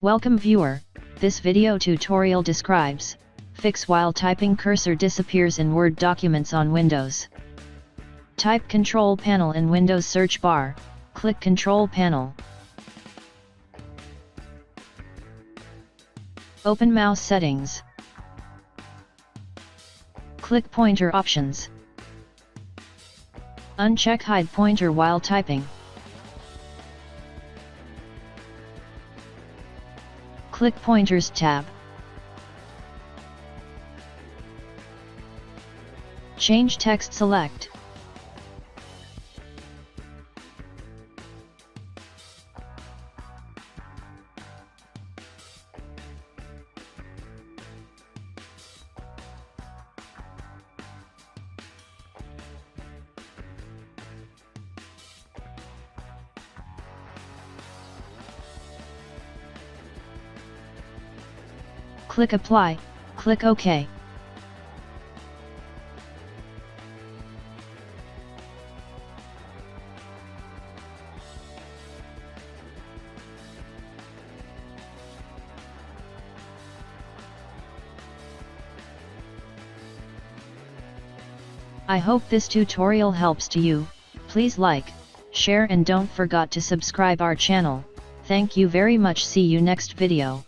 Welcome viewer, this video tutorial describes, fix while typing cursor disappears in Word documents on Windows. Type Control Panel in Windows search bar, click Control Panel. Open Mouse Settings. Click Pointer Options. Uncheck Hide Pointer while typing. Click Pointers tab. Change text select. Click Apply, click OK. I hope this tutorial helps to you. Please like, share and don't forget to subscribe our channel. Thank you very much. See you next video.